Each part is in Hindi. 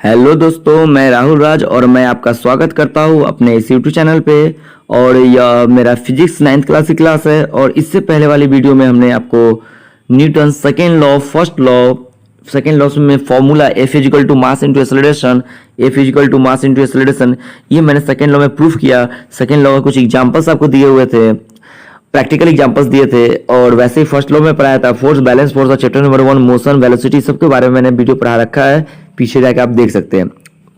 हेलो दोस्तों, मैं राहुल राज और मैं आपका स्वागत करता हूँ अपने इस यूट्यूब चैनल पे। और यह मेरा फिजिक्स 9th क्लास की क्लास है। और इससे पहले वाली वीडियो में हमने आपको Newton second law, first law, second law में formula F is equal to mass into acceleration, F is equal to mass into acceleration, ये मैंने सेकेंड लॉ में प्रूफ किया। सेकेंड लॉ के कुछ एग्जाम्पल्स आपको दिए हुए थे, प्रैक्टिकल एग्जांपल्स दिए थे। और वैसे ही फर्स्ट लॉ में पढ़ाया था फोर्स, बैलेंस फोर्स और चैप्टर नंबर 1 मोशन, वेलोसिटी, सबके बारे में मैंने वीडियो पढ़ा रखा है। पीछे जाके आप देख सकते हैं,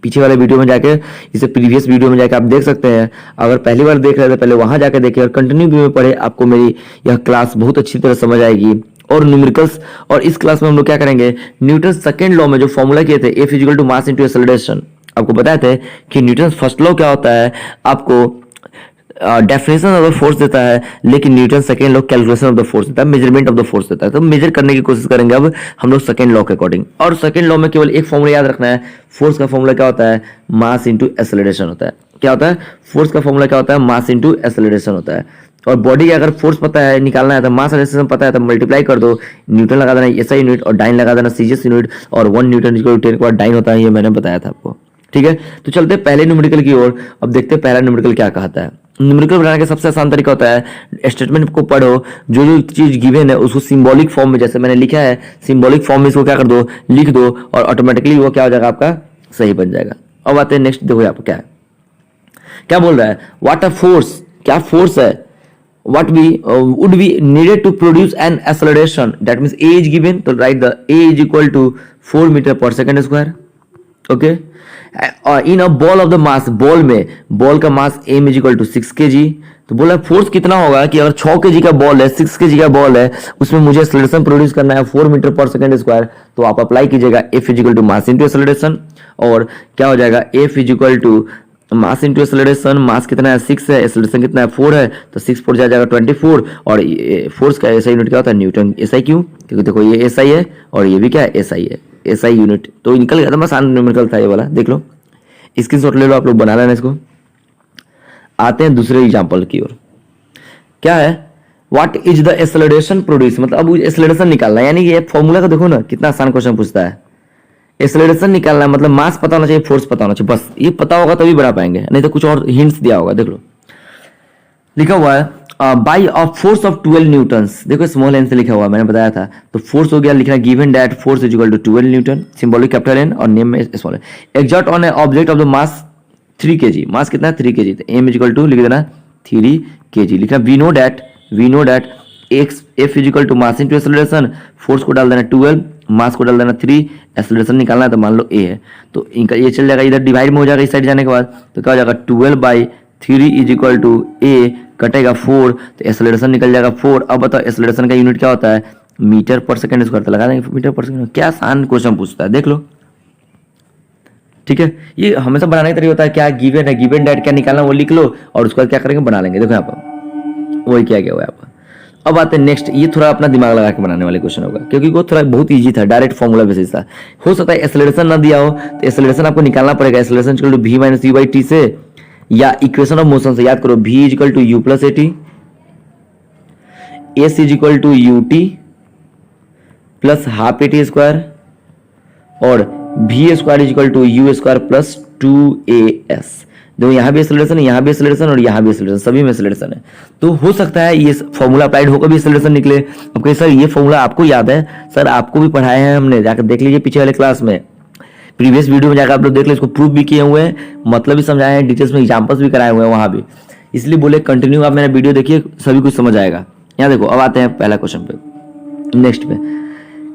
पीछे वाले वीडियो में जाके, इसे प्रीवियस वीडियो में जाके आप देख सकते हैं। अगर पहली बार देख रहे थे पहले वहां जाके देखें और कंटिन्यू वीडियो में पढ़े, आपको मेरी यह क्लास बहुत अच्छी तरह समझ आएगी। और न्यूमेरिकल्स, और इस क्लास में हम लोग क्या करेंगे, न्यूटन सेकेंड लॉ में जो फॉर्मूला किए थे F is equal to mass into acceleration, आपको बताए थे कि न्यूटन फर्स्ट लॉ क्या होता है, आपको डेफिनेशन ऑफ द फोर्स देता है, लेकिन Newton second law calculation of the force देता है, मेजरमेंट ऑफ द फोर्स देता है। तो मेजर करने की कोशिश करेंगे अब हम लोग सेकेंड लॉ के अकॉर्डिंग। और सेकेंड लॉ में केवल एक फॉर्मूला याद रखना है, फोर्स का फॉर्मूला क्या होता है, मास इंटू एक्सेलरेशन होता है। क्या होता है, फोर्स का फॉर्मूला क्या होता है, मास इंटू एक्सेलरेशन होता है। और बॉडी का अगर फोर्स पता है, निकालना है तो मास एक्सेलरेशन पता है तो मल्टीप्लाई कर दो, न्यूटन लगा देना एसआई यूनिट और डाइन लगा देना सीजीएस यूनिट, और 1 न्यूटन इक्वल टू 10 के बाद डाइन होता है, ये मैंने बताया था आपको। ठीक है, तो चलते हैं पहले न्यूमेरिकल की ओर। अब देखते हैं पहला न्यूमेरिकल क्या कहता है। न्यूमेरिकल बनाने का सबसे आसान तरीका होता है, स्टेटमेंट को पढ़ो, जो जो चीज गिवन है उसको सिंबॉलिक फॉर्म में, जैसे मैंने लिखा है सिंबॉलिक फॉर्म में इसको क्या कर दो, लिख दो, और ऑटोमेटिकली वो क्या हो जाएगा, आपका सही बन जाएगा। अब आते हैं नेक्स्ट, देखो यहाँ पर क्या है, क्या बोल रहा है, व्हाट अ फोर्स, क्या फोर्स है, what we would be needed to produce an acceleration, that means a is given, तो write the a is equal to 4 metre per second square. Okay, in a ball of the mass, ball में, बॉल का mass m is equal to 6 kg। तो बोला फोर्स कितना होगा कि अगर 6 kg का बॉल है, 6 kg का बॉल है, उसमें मुझे एक्सेलरेशन प्रोड्यूस करना है 4 मीटर पर सेकेंड स्क्वायर। तो आप अप्लाई कीजिएगा f is equal to mass into acceleration, और क्या हो जाएगा, f is equal to mass into acceleration, mass कितना है 6 है, एक्सेलरेशन कितना है 4 है, तो 6 4 जाएगा 24। और फोर्स का एसआई यूनिट क्या होता है, न्यूटन। एसआई क्यों, क्योंकि देखो ये एसआई है और ये भी क्या है, एसआई है, एसआई यूनिट। तो निकल गया था, बस निकल था ये वाला, देख लो, स्क्रीनशॉट ले लो, आप लोग बना लेना इसको। आते हैं दूसरे एग्जाम्पल की ओर। क्या है, what is the acceleration produce, मतलब अब एक्सेलरेशन निकालना है, यानी कि ये फॉर्मूला का देखो ना कितना आसान क्वेश्चन पूछता है। एक्सेलरेशन निकालना है मतलब मास पता होना चाहिए, फोर्स पता होना चाहिए, बस ये पता होगा तभी बना पाएंगे, नहीं तो कुछ और हिंट्स दिया होगा। देख लो, लिखा हुआ है by a force of 12 Newton's, देखो स्मॉल एन से लिखा हुआ है, मैंने बताया था। तो फोर्स हो गया, लिखना given that force is equal to 12 newton, symbolic capital N और नेम में small N, exert on a object of the mass 3 kg, mass कितना है 3 kg, तो एम इज इक्वल टू लिख देना 3 kg। लिखना we know that X F is equal to mass into acceleration, force को डाल देना 12, मास को डाल देना 3, एक्सेलरेशन निकालना है तो मान लो a है, तो इनका ये चल जाएगा, इधर डिवाइड में हो जाएगा इस साइड जाने के बाद, तो क्या हो जाएगा 12/3 इज इक्वल टू a, कटेगा 4, तो एक्सेलरेशन निकल जाएगा 4। अब बताओ एक्सेलरेशन का यूनिट क्या होता है, मीटर पर सेकंड स्क्वायर, तो लगा देंगे मीटर पर सेकंड। क्या आसान क्वेश्चन पूछता है, देख लो। ठीक है, ये हमेशा बनाने का तरीका होता है, क्या गिवन है, गिवन डेट क्या निकालना वो लिख लो, और उसके बाद क्या करेंगे, बना लेंगे। देखो यहाँ पर वही किया गया हुआ है यहाँ पर। अब आते हैं नेक्स्ट, ये थोड़ा अपना दिमाग लगा के बनाने वाले क्वेश्चन होगा, क्योंकि वो थोड़ा बहुत इजी था, डायरेक्ट फॉर्मूला बेसिस था। हो सकता है एक्सेलरेशन ना दिया हो, तो एक्सेलरेशन आपको निकालना पड़ेगा, acceleration equal to v minus u by t से, या इक्वेशन ऑफ मोशन से याद करो, v is equal to u plus a t, s is equal to u t plus half a t square, और v square is equal to u square plus 2as। देखो यहाँ भी एक्सेलरेशन है, यहाँ भी एक्सेलरेशन और यहाँ भी एक्सेलरेशन, सभी में एक्सेलरेशन है। तो हो सकता है ये फॉर्मूला अप्लाइड होकर भी एक्सेलरेशन निकले। अब कहीं सर ये फॉर्मूला आपको याद है, सर आपको भी पढ़ाए हैं हमने, जाकर देख लीजिए पीछे वाले क्लास में, प्रीवियस वीडियो में जाकर आप लोग देख लीजिए, इसको प्रूफ भी किए हुए हैं, मतलब भी समझाए हैं, डिटेल्स में एग्जाम्पल्स भी कराए हुए हैं वहाँ भी। इसलिए बोले कंटिन्यू आप मेरा वीडियो देखिए, सभी कुछ समझ आएगा। यहाँ देखो, अब आते हैं पहला क्वेश्चन पे, नेक्स्ट पे।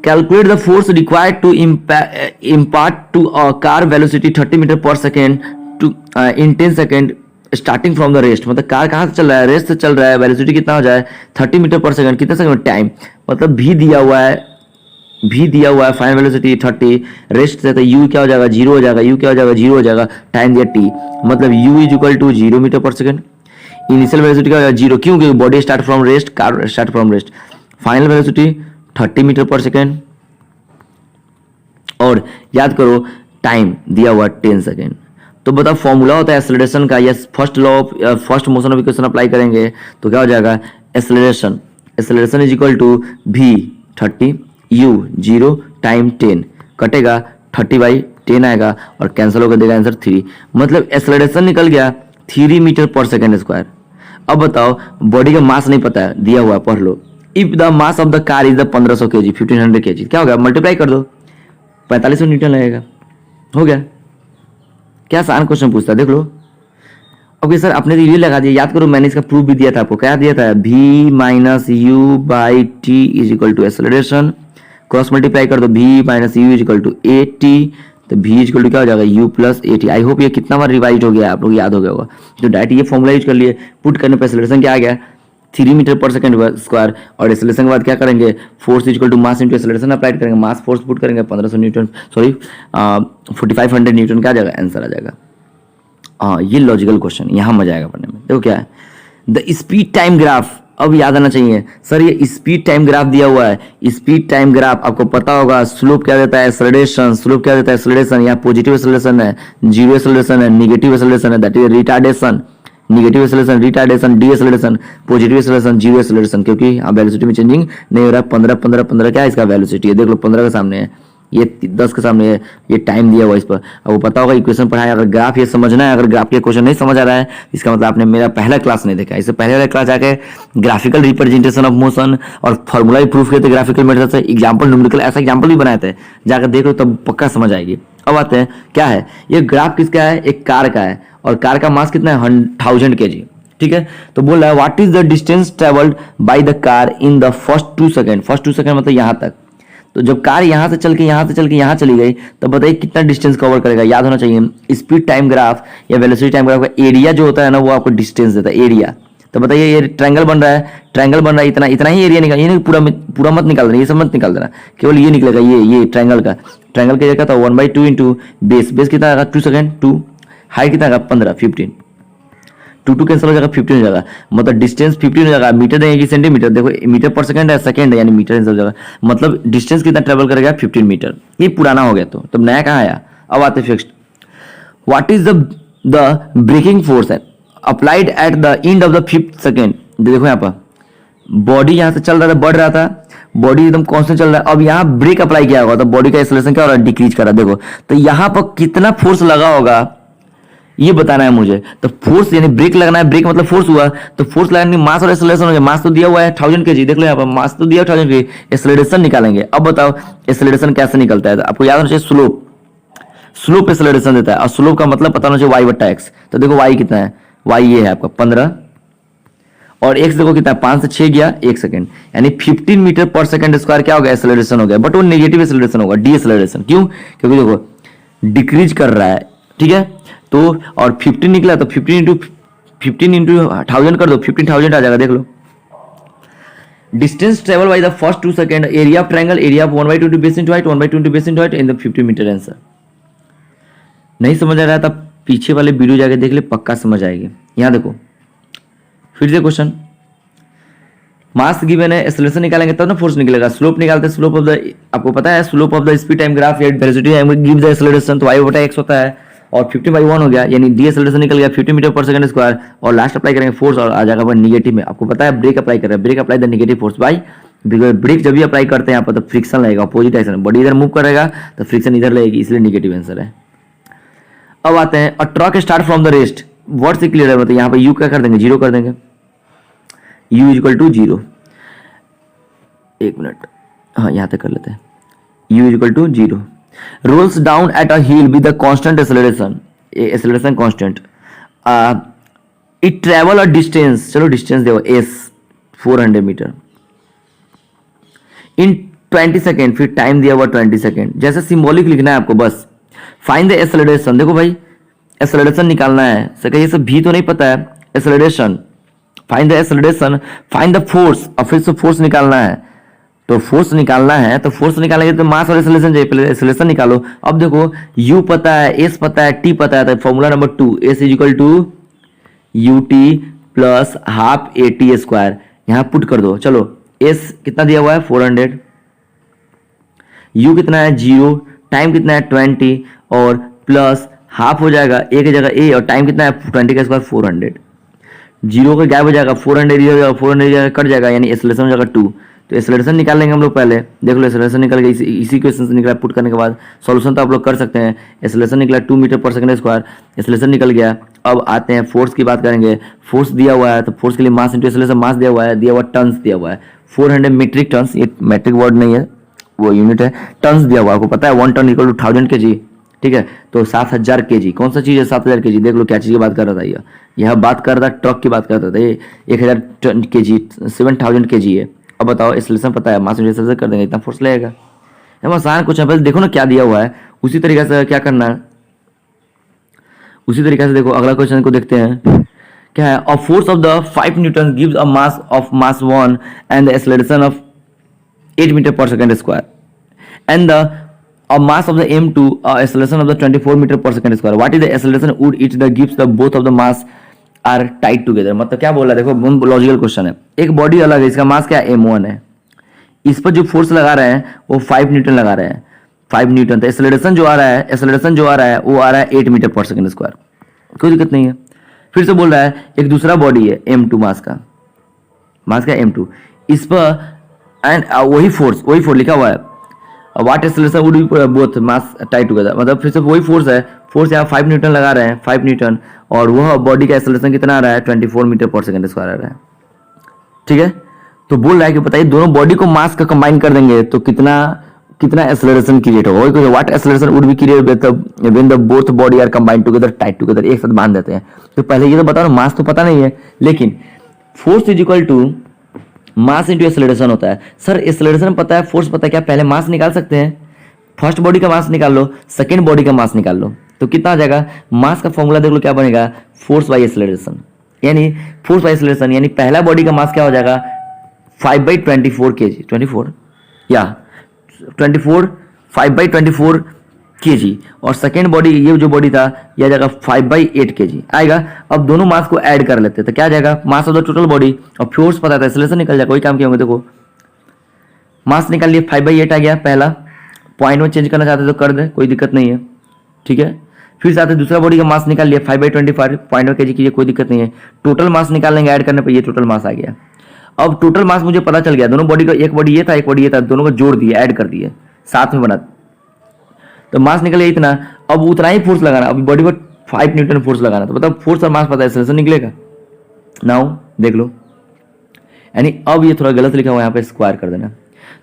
Calculate the force required to impart to a car velocity 30 metre per second to in 10 second starting from the rest, मतलब कार कहाँ से चल रहा है, रेस्ट से चल रहा है, वेलोसिटी कितना हो जाए 30 मीटर पर सेकंड, कितना सेकंड टाइम, मतलब भी दिया हुआ है, फाइनल वेलोसिटी 30, रेस्ट से, तो यू क्या हो जाएगा 0 हो जाएगा, यू क्या हो जाएगा 0 हो जाएगा, टाइम दिया t, मतलब u is equal to 0 metre per second. Initial velocity क्या हो जाएगा 0, क्यों, क्योंकि body start from rest, car start from rest. Final velocity 30 metre per second, और याद करो टाइम दिया हुआ 10 सेकेंड। तो बताओ फॉर्मूला होता है एक्सेलरेशन का, या first law of first motion of equation apply करेंगे तो क्या हो जाएगा, acceleration is equal to v 30, u 0, time 10, कटेगा 30/10, 10 आएगा और कैंसिल होकर देगा आंसर 3। मतलब एक्सेलरेशन निकल गया 3 मीटर पर सेकेंड स्क्वायर। अब बताओ बॉडी का मास नहीं पता है, दिया हुआ है, पढ़ लो। If the mass of the car is the 1500 kg 1500 kg, क्या होगा, मल्टीप्लाई कर दो, 4500 न्यूटन लगेगा। हो गया। क्या आसान क्वेश्चन पूछता है, देख लो। ओके सर आपने तो ये लगा दिया, याद करो मैंने इसका प्रूफ भी दिया था आपको। क्या दिया था, v minus u by t is equal to acceleration, cross multiply कर दो, v minus u is equal to a t, तो v इज इक्वल टू क्या हो जाएगा, u plus a t. I hope ये कितना बार रिवाइज हो गया, आप लोग याद हो गया होगा। तो डायरेक्ट ये फॉर्मुला यूज कर लिए, पुट करने पर एक्सेलरेशन क्या आ गया, 3 मीटर पर सेकंड स्क्वायर, और एक्सेलरेशन के बाद क्या करेंगे, force equal to mass into acceleration apply करेंगे, मास फोर्स पुट करेंगे 1500 न्यूटन, सॉरी 4500 न्यूटन, क्या आ जाएगा, आंसर आ जाएगा। ये लॉजिकल क्वेश्चन, यहाँ मजा आएगा पढ़ने में। देखो क्या है, द स्पीड टाइम ग्राफ, अब याद आना चाहिए सर ये स्पीड टाइम ग्राफ दिया हुआ है। स्पीड टाइम ग्राफ आपको पता होगा, स्लोप क्या देता है, एक्सेलरेशन, स्लोप क्या देता है, एक्सेलरेशन। यहाँ पॉजिटिव एक्सेलरेशन है, जीरो एक्सेलरेशन है, नेगेटिव एक्सेलरेशन है, that is retardation, negative acceleration, retardation, D acceleration, positive acceleration, zero acceleration, क्योंकि यहाँ वेलोसिटी में चेंजिंग नहीं हो रहा है। 15 15 15 क्या है इसका वेलोसिटी है, देख लो 15 के सामने है, ये 10 के सामने है, ये टाइम दिया हुआ इस पर। अब वो पता होगा इक्वेशन पढ़ाया, अगर ग्राफ ये समझना है, अगर ग्राफ के क्वेश्चन नहीं समझ आ रहा है इसका मतलब आपने मेरा पहला क्लास नहीं देखा। इससे पहले वाला क्लास जाके ग्राफिकल रिप्रेजेंटेशन ऑफ मोशन और फॉर्मूला भी प्रूफ किए थे ग्राफिकल मेथड से, एग्जाम्पल न्यूमेरिकल ऐसा एग्जाम्पल भी बनाए थे, जाकर देख लो तब पक्का समझ आएगी। अब आते हैं क्या है, ये ग्राफ किसका है, एक कार का है, और कार का मास कितना है, 1000 kg, ठीक है। तो बोल रहा है what is the distance travelled by the car in the first 2 second, first 2 second मतलब यहाँ तक। तो जब कार यहाँ से चल के यहाँ चली गई, तो बताइए कितना डिस्टेंस कवर करेगा। याद होना चाहिए स्पीड टाइम ग्राफ या वेलोसिटी टाइम ग्राफ का एरिया जो होता है ना, वो आपको डिस्टेंस देता है, एरिया। तो बताइए ये ट्रायंगल बन रहा है, इतना ही एरिया निकाल, ये नहीं पूरा मत निकाल देना, ये सब मत निकाल देना, केवल ये निकलेगा, ये ट्रायंगल की जगह था 1/2 इंटू बेस कितना आएगा 2 सेकंड, 2 हाइट कितना आएगा 15, 15, 2 कैंसिल हो जाएगा, 15 हो जाएगा, मतलब डिस्टेंस 15 हो जाएगा। मीटर देंगे कि सेंटीमीटर, देखो मीटर पर सेकंड है, सेकंड है यानी मीटर कैंसिल हो जाएगा, मतलब डिस्टेंस कितना ट्रेवल करेगा 15 मीटर। ये पुराना हो गया, तो तब नया कहाँ आया। अब आते fixed, what is the braking force है applied at the end of the 5th second. देखो यहाँ पर बॉडी यहाँ से चल रहा था, बढ़ रहा था, बॉडी एकदम कांस्टेंट चल रहा है, अब यहाँ ब्रेक अप्लाई किया होगा तो बॉडी का एक्सेलरेशन क्या हो रहा है, डिक्रीज कर रहा है। देखो तो यहाँ पर कितना फोर्स लगा होगा ये बताना है मुझे। तो फोर्स यानी ब्रेक लगना है, ब्रेक मतलब फोर्स हुआ, तो फोर्स लगाने की मास और एक्सेलरेशन हो गया। मास तो दिया हुआ है 1000 kg, देख लो यहाँ पर मास तो दिया 1000 kg, एक्सेलरेशन निकालेंगे। अब बताओ एक्सेलरेशन कैसे निकलता है, तो आपको याद होना चाहिए स्लोप एक्सेलरेशन देता है, और स्लोप का मतलब पता होना चाहिए y/x। तो देखो y कितना है, y ये है आपका 15, और x देखो कितना है 5 से 6 गया 1 सेकंड, यानी 15 मीटर पर सेकंड स्क्वायर क्या हो गया, एक्सेलरेशन हो गया। बट वो नेगेटिव एक्सेलरेशन होगा, डी एक्सेलरेशन। क्यों, क्योंकि देखो डिक्रीज कर रहा है, ठीक है। तो और 15 निकला, तो 15 इंटू 1000 कर दो, 15,000 आ जाएगा। देख लो distance travel by the first 2 second, area of triangle, area of 1/2 base into height, 1/2 base into height in the 50 metre answer. नहीं समझ आ रहा था पीछे वाले वीडियो जाके देख ले, पक्का समझ आएगी। यहां देखो फिर से क्वेश्चन, मास गिवन है, एक्सेलरेशन निकालेंगे तब ना फोर्स निकलेगा। स्लोप निकालते, स्लोप ऑफ द, आपको पता है slope of the speed time graph या velocity time give the acceleration, तो y/x होता है, और 50/1 हो गया, यानी डी एक्सेलरेशन निकल गया 50 मीटर पर सेकंड स्क्वायर, और लास्ट अप्लाई करेंगे फोर्स और आ जाएगा नेगेटिव में। आपको पता है ब्रेक अप्लाई कर रहे हैं, brake apply the negative force by, brake जब भी अप्लाई करते हैं यहाँ पर तो फ्रिक्शन लगेगा, अपोजिट डायरेक्शन, बॉडी इधर मूव करेगा तो फ्रिक्शन इधर लगेगी, इसलिए नेगेटिव आंसर है। अब आते हैं, a truck start from the rest, word से क्लियर है, मतलब यहाँ पर यू क्या कर देंगे, 0 कर देंगे, u इक्वल टू 0, 1 मिनट, हाँ यहाँ तक कर लेते हैं, u equal to 0, rolls down at a hill with the constant acceleration, acceleration constant, it travel a distance, चलो डिस्टेंस देखो s 400 मीटर इन 20 सेकेंड, फिर टाइम दिया हुआ 20 सेकेंड, जैसे सिंबॉलिक लिखना है आपको बस। फाइंड द एक्सेलरेशन, देखो भाई एक्सेलरेशन निकालना है, सके ये सब भी तो नहीं पता है, acceleration, find the acceleration, find the force, और फिर से फोर्स निकालना है, तो फोर्स निकालना है, तो फोर्स निकालेंगे तो मास और एक्सेलरेशन चाहिए, पहले एक्सेलरेशन निकालो। अब देखो u पता है, s पता है, t पता है, तो formula number 2, s is equal to ut plus half at square, यहां पुट कर दो। चलो s कितना दिया हुआ है 400, u कितना है 0, टाइम कितना है 20, और प्लस हाफ हो जाएगा a की जगह a, और टाइम कितना है 20 का स्क्वायर 400, 0 का गायब हो जाएगा, 400 इधर 400 कट जाएगा, यानी एक्सेलरेशन हो जाएगा 2, तो एक्सेलरेशन निकाल लेंगे हम लोग पहले। देख लो एक्सेलरेशन निकल गया, इसी क्वेश्चन से निकला। पुट करने के बाद सॉल्यूशन तो आप लोग कर सकते हैं। एक्सेलरेशन निकला 2 metre per second square, acceleration निकल गया। अब आते हैं फोर्स की बात करेंगे। फोर्स दिया हुआ है तो फोर्स के लिए मास इंटू एक्सेलरेशन, मास दिया हुआ है, दिया हुआ टन्स दिया हुआ है 400 मीट्रिक टन्स। ये मैट्रिक वर्ड नहीं है, वो यूनिट है। टन्स दिया हुआ आपको पता है 1 टन इक्वल टू 1000 kg, ठीक है। तो 7000 kg कौन सा चीज़ है 7000 kg? देख लो क्या चीज़ की बात कर रहा था यह बात कर रहा था ट्रक की बात कर रहा था। ये 1000 kg 7000 kg है। अब बताओ एक्सेलरेशन पता है, मास इंटू एक्सेलरेशन कर देंगे, इतना फोर्स लगेगा। हम आसान कुछ है, बस देखो ना क्या दिया हुआ है, उसी तरीके से क्या करना है, उसी तरीके से देखो अगला क्वेश्चन को देखते हैं। क्या है? A force of the 5 newton gives a mass of mass 1 and the acceleration of 8 metre per second square and the mass of the m2 acceleration of the 24 meter per second square. What is the acceleration would it the gives the both of the mass are tied together? मतलब क्या बोला, देखो लॉजिकल क्वेश्चन है। एक बॉडी अलग है, इसका मास क्या m1 है, इस पर जो फोर्स लगा रहे हैं वो 5 न्यूटन लगा रहे हैं, 5 न्यूटन। तो एक्सेलरेशन जो आ रहा है, एक्सेलरेशन जो आ रहा है वो आ रहा है 8 मीटर पर सेकंड स्क्वायर। कोई दिक्कत नहीं है। फिर से बोल रहा है एक दूसरा बॉडी है m2, मास का m2, इस पर एंड वही फोर्स लिखा हुआ है। What acceleration would be both mass tied together, मतलब फिर से वही फोर्स है। फोर्स यहाँ 5 न्यूटन लगा रहे हैं, 5 न्यूटन, और वह बॉडी का एक्सेलरेशन कितना आ रहा है 24 मीटर पर सेकंड स्क्वायर आ रहा है, ठीक है। तो बोल रहा है कि बताइए दोनों बॉडी को मास का कंबाइन कर देंगे तो कितना एक्सेलरेशन क्रिएट होगा। What acceleration would be create when the both body are combined together, tight together, एक साथ बांध देते हैं। तो पहले ये तो बताओ, मास तो पता नहीं है, लेकिन force is equal to mass into acceleration होता है। सर एक्सेलरेशन पता है, फोर्स पता है, क्या पहले मास निकाल सकते हैं? फर्स्ट बॉडी का मास निकाल लो, सेकेंड बॉडी का मास निकाल लो, तो कितना आ जाएगा? मास का फॉर्मूला देख लो क्या बनेगा, फोर्स बाई एक्सेलरेशन, यानी फोर्स बाई एक्सेलरेशन, यानी पहला बॉडी का मास क्या हो जाएगा 5/24 kg, 24 या 24 5/24 kg, और सेकेंड बॉडी ये जो बॉडी था यह जाएगा 5/8 kg आएगा। अब दोनों मास को ऐड कर लेते हैं तो क्या जाएगा, मास ऑफ द टोटल बॉडी, और फोर्स पता था, एक्सेलरेशन निकल जाएगा। कोई काम किया होंगे, देखो मास निकाल लिए 5/8 आ गया। पहला पॉइंट में चेंज करना चाहते तो कर दे, कोई दिक्कत नहीं है, ठीक है। फिर साथ ही दूसरा बॉडी का मास निकाल लिया 5/25 पॉइंट में kg कीजिए, कोई दिक्कत नहीं है। टोटल मास निकाल लेंगे ऐड करने पर, ये टोटल मास आ गया। अब टोटल मास मुझे पता चल गया, दोनों बॉडी का, एक बॉडी ये था एक बॉडी ये था, दोनों को जोड़ दिए, ऐड कर दिए, साथ में बना, तो मास निकल गया इतना। अब उतना ही फोर्स लगाना, अभी बॉडी पर 5 न्यूटन फोर्स लगाना, तो मतलब फोर्स और मास पता है, एक्सेलरेशन निकलेगा। नाउ देख लो, यानी अब ये थोड़ा गलत लिखा हुआ है, यहाँ पे स्क्वायर कर देना।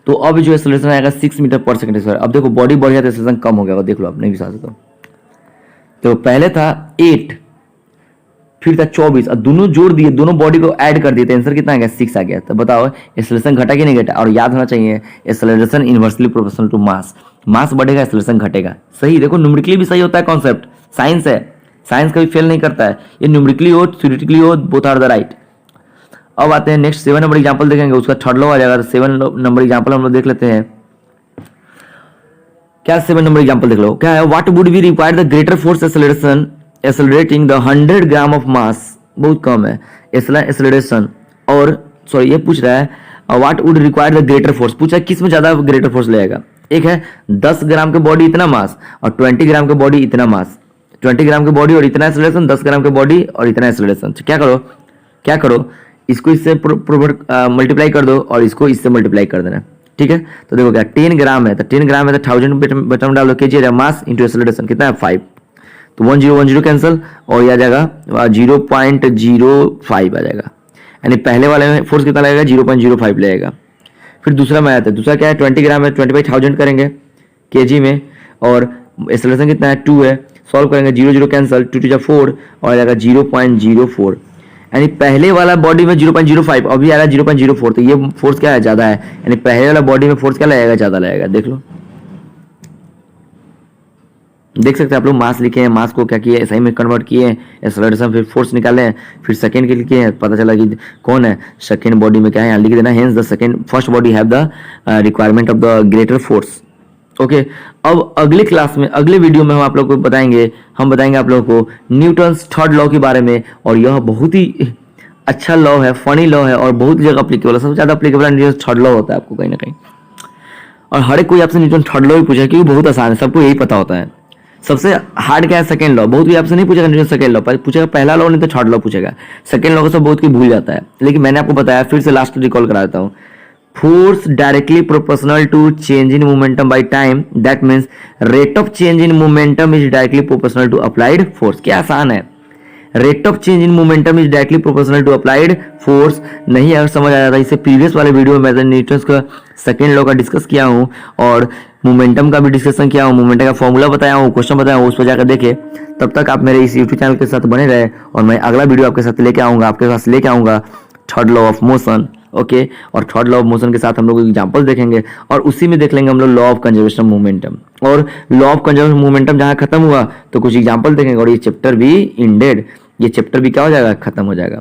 तो अब जो एक्सेलरेशन आएगा 6 मीटर पर सेकंड स्क्वायर। अब देखो बॉडी बढ़ गया तो एक्सेलरेशन कम हो गया, देख लो आप नहीं विश्वास तो पहले था 8, फिर था 24, और दोनों जोड़ दिए, दोनों बॉडी को ऐड कर दिए, तो आंसर कितना आ गया 6 आ गया। तो बताओ एक्सेलरेशन घटा कि नहीं घटा? और याद होना चाहिए acceleration inversely proportional to mass, mass बढ़ेगा एक्सेलरेशन घटेगा। सही, देखो न्यूमेरिकली भी सही होता है कॉन्सेप्ट, साइंस है, साइंस कभी फेल नहीं करता है, ये न्यूमेरिकली हो थ्योरेटिकली हो, बोथ आर द राइट। अब आते हैं नेक्स्ट 7 नंबर एग्जाम्पल देखेंगे, उसका थर्ड लॉ आ जाएगा। 7 नंबर एग्जाम्पल हम लोग देख लेते हैं। क्या 7 नंबर एग्जाम्पल देख लो, क्या है, what would be required the greater force acceleration accelerating the 100 gram of mass, बहुत कम है एक्सेलरेशन, और सॉरी ये पूछ रहा है what would require the greater force, पूछा किस में ज्यादा ग्रेटर फोर्स लगेगा। एक है 10 ग्राम के बॉडी इतना मास, और 20 ग्राम के बॉडी इतना मास, 20 ग्राम के बॉडी और इतना एक्सेलरेशन, 10 ग्राम के बॉडी और इतना एक्सेलरेशन। क्या करो इसको इससे मल्टीप्लाई कर दो और इसको इससे मल्टीप्लाई कर देना, ठीक है। तो देखो क्या 10 ग्राम है, तो 10 ग्राम है तो 1000 बटन डाल दो, kg मास इंटू एक्सेलरेशन कितना है 5, तो 10 कैंसिल, और यह आ जाएगा 0.05 आ जाएगा, यानी पहले वाले में फोर्स कितना लगेगा 0.05 लगेगा। फिर दूसरा में आता है, दूसरा क्या है 20 ग्राम है, 20/1000 करेंगे kg में, और एक्सेलरेशन कितना है 2 है, सॉल्व करेंगे 0 कैंसिल, 2 2 4 और आ जाएगा 0.04, यानी पहले वाला बॉडी में 0.05, अभी आ रहा है 0.04, तो ये फोर्स क्या है ज़्यादा है, यानी पहले वाला बॉडी में फोर्स क्या लगेगा ज़्यादा लगेगा। देख लो, देख सकते हैं आप लोग, मास लिखे हैं, मास को क्या किए एसआई में कन्वर्ट किए, एक्सेलरेशन फिर फोर्स निकाले, फिर सेकंड के लिए किए, पता चला कि कौन है सेकंड बॉडी में क्या है, यहाँ लिख देना, hence the second first body have the requirement of the greater force. Okay, अब अगले क्लास में, अगले वीडियो में हम आप लोग को बताएंगे आप लोगों को न्यूटन्स थर्ड लॉ के बारे में, और यह बहुत ही अच्छा लॉ है, फनी लॉ है, और बहुत जगह अप्लीकेबल है, सबसे ज़्यादा अप्लीकेबल न्यूटन थर्ड लॉ होता है आपको कहीं ना कहीं, और हर एक कोई आपसे न्यूटन थर्ड लॉ भी पूछे क्योंकि बहुत आसान है, सबको यही पता होता है। सबसे हार्ड क्या है सेकंड लॉ, बहुत भी आपसे नहीं पूछेगा न्यूटन सेकंड लॉ, पूछेगा पहला लॉ नहीं तो थर्ड लॉ पूछेगा, सेकंड लॉ को सब बहुत की भूल जाता है, लेकिन मैंने आपको बताया, फिर से लास्ट रिकॉल करा देता हूँ, force directly proportional to change in momentum by time, that means rate of change in momentum is directly proportional to applied force। क्या आसान है, rate of change in momentum is directly proportional to applied force. नहीं अगर समझ आया था, इससे प्रीवियस वाले वीडियो में मैंने न्यूटन्स का सेकेंड लॉ का डिस्कस किया हूँ और मोमेंटम का भी डिस्कशन किया हूँ, मोमेंटम का फॉर्मूला बताया हूँ, क्वेश्चन बताया हूँ, उस पर जाकर देखे। तब तक आप मेरे इस यूट्यूब चैनल के साथ बने रहे और मैं अगला वीडियो आपके साथ लेके आऊँगा, आपके पास लेके आऊँगा third law of motion. Okay, और थर्ड लॉ ऑफ मोशन के साथ हम लोग एग्जांपल देखेंगे और उसी में देख लेंगे हम लोग लॉ ऑफ कंजर्वेशन मोमेंटम। और लॉ ऑफ कंजर्वेशन मोमेंटम जहाँ खत्म हुआ तो कुछ एग्जांपल देखेंगे और ये चैप्टर भी इंडेड, ये चैप्टर भी क्या हो जाएगा, खत्म हो जाएगा।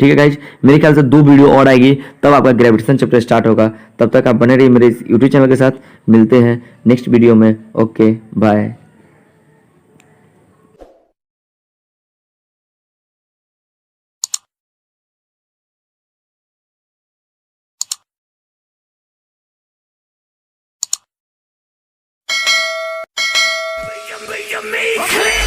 ठीक है गाइज, मेरे ख्याल से 2 वीडियो और आएगी तब आपका ग्रेविटेशन चैप्टर स्टार्ट होगा। तब तक आप बने रहिए मेरे इस यूट्यूब चैनल के साथ, मिलते हैं नेक्स्ट वीडियो में। Okay bye. You make clear.